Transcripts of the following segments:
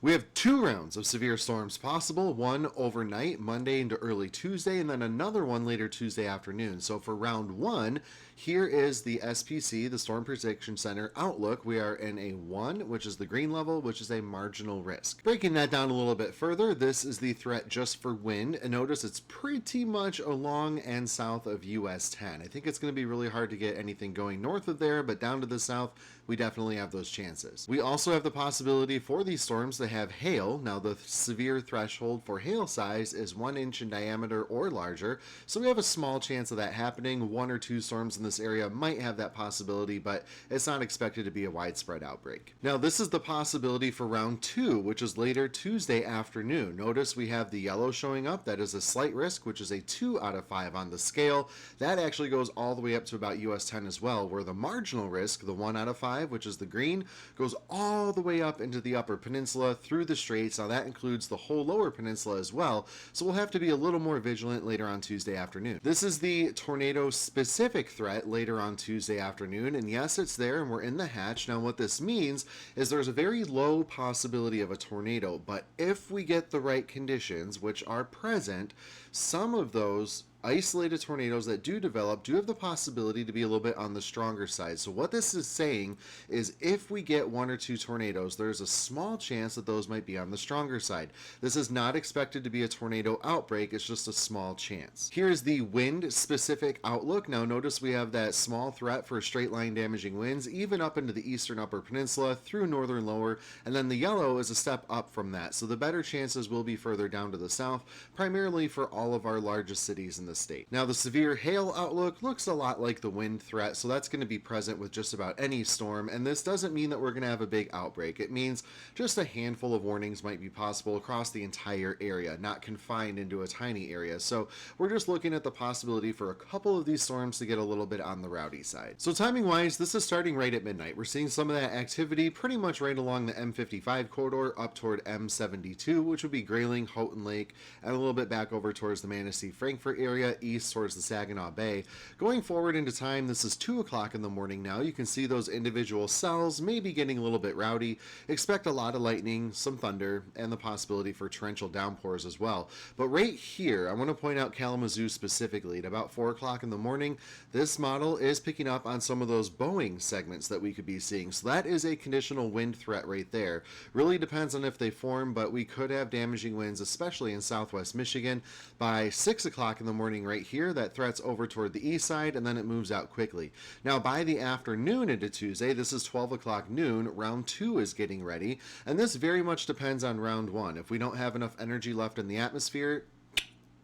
We have 2 rounds of severe storms possible, one overnight, Monday into early Tuesday, and then another one later Tuesday afternoon. So for round 1, here is the SPC, the Storm Prediction Center outlook. We are in a 1, which is the green level, which is a marginal risk. Breaking that down a little bit further, this is the threat just for wind. And notice it's pretty much along and south of US 10. I think it's going to be really hard to get anything going north of there, but down to the south, we definitely have those chances. We also have the possibility for these storms to have hail. Now, the severe threshold for hail size is 1 inch in diameter or larger, so we have a small chance of that happening. 1 or 2 storms in this area might have that possibility, but it's not expected to be a widespread outbreak. Now, this is the possibility for round 2, which is later Tuesday afternoon. Notice we have the yellow showing up. That is a slight risk, which is a 2 out of 5 on the scale. That actually goes all the way up to about US 10 as well, where the marginal risk, the 1 out of 5, which is the green, goes all the way up into the upper peninsula through the straits. Now that includes the whole lower peninsula as well, so we'll have to be a little more vigilant later on Tuesday afternoon. This is the tornado specific threat later on Tuesday afternoon, and yes, it's there and we're in the hatch. Now what this means is there's a very low possibility of a tornado, but if we get the right conditions, which are present, some of those isolated tornadoes that do develop do have the possibility to be a little bit on the stronger side. So what this is saying is if we get 1 or 2 tornadoes, there's a small chance that those might be on the stronger side. This is not expected to be a tornado outbreak, it's just a small chance. Here's the wind specific outlook. Now notice we have that small threat for straight line damaging winds even up into the eastern upper peninsula through northern lower, and then the yellow is a step up from that. So the better chances will be further down to the south, primarily for all of our largest cities in the state. Now the severe hail outlook looks a lot like the wind threat, so that's going to be present with just about any storm, and this doesn't mean that we're going to have a big outbreak. It means just a handful of warnings might be possible across the entire area, not confined into a tiny area. So we're just looking at the possibility for a couple of these storms to get a little bit on the rowdy side. So timing wise, this is starting right at midnight. We're seeing some of that activity pretty much right along the M55 corridor up toward M72, which would be Grayling, Houghton Lake, and a little bit back over towards the Manistee Frankfort area, east towards the Saginaw Bay. Going forward into time, this is 2 o'clock in the morning now. You can see those individual cells maybe getting a little bit rowdy. Expect a lot of lightning, some thunder, and the possibility for torrential downpours as well. But right here, I want to point out Kalamazoo specifically. At about 4 o'clock in the morning, this model is picking up on some of those Boeing segments that we could be seeing. So that is a conditional wind threat right there. Really depends on if they form, but we could have damaging winds, especially in southwest Michigan. By 6 o'clock in the morning right here, that threat's over toward the east side, and then it moves out quickly. Now by the afternoon into Tuesday, this is 12 o'clock noon, round 2 is getting ready, and this very much depends on round 1. If we don't have enough energy left in the atmosphere,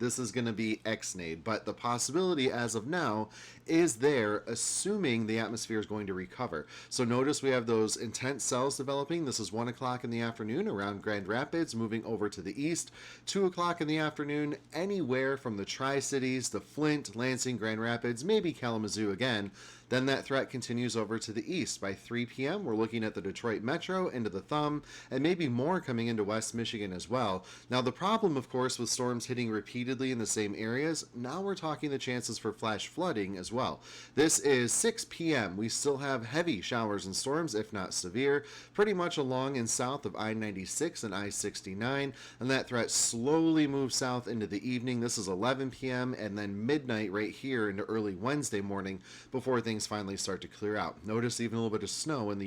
this is going to be X-nade, but the possibility as of now is there, assuming the atmosphere is going to recover. So notice we have those intense cells developing. This is 1 o'clock in the afternoon around Grand Rapids, moving over to the east. 2 o'clock in the afternoon, anywhere from the Tri-Cities, the Flint, Lansing, Grand Rapids, maybe Kalamazoo again. Then that threat continues over to the east. By 3 p.m., we're looking at the Detroit Metro, into the Thumb, and maybe more coming into West Michigan as well. Now, the problem, of course, with storms hitting repeatedly in the same areas, now we're talking the chances for flash flooding as well. This is 6 p.m. We still have heavy showers and storms, if not severe, pretty much along and south of I-96 and I-69, and that threat slowly moves south into the evening. This is 11 p.m. and then midnight right here into early Wednesday morning before things finally start to clear out. Notice even a little bit of snow in the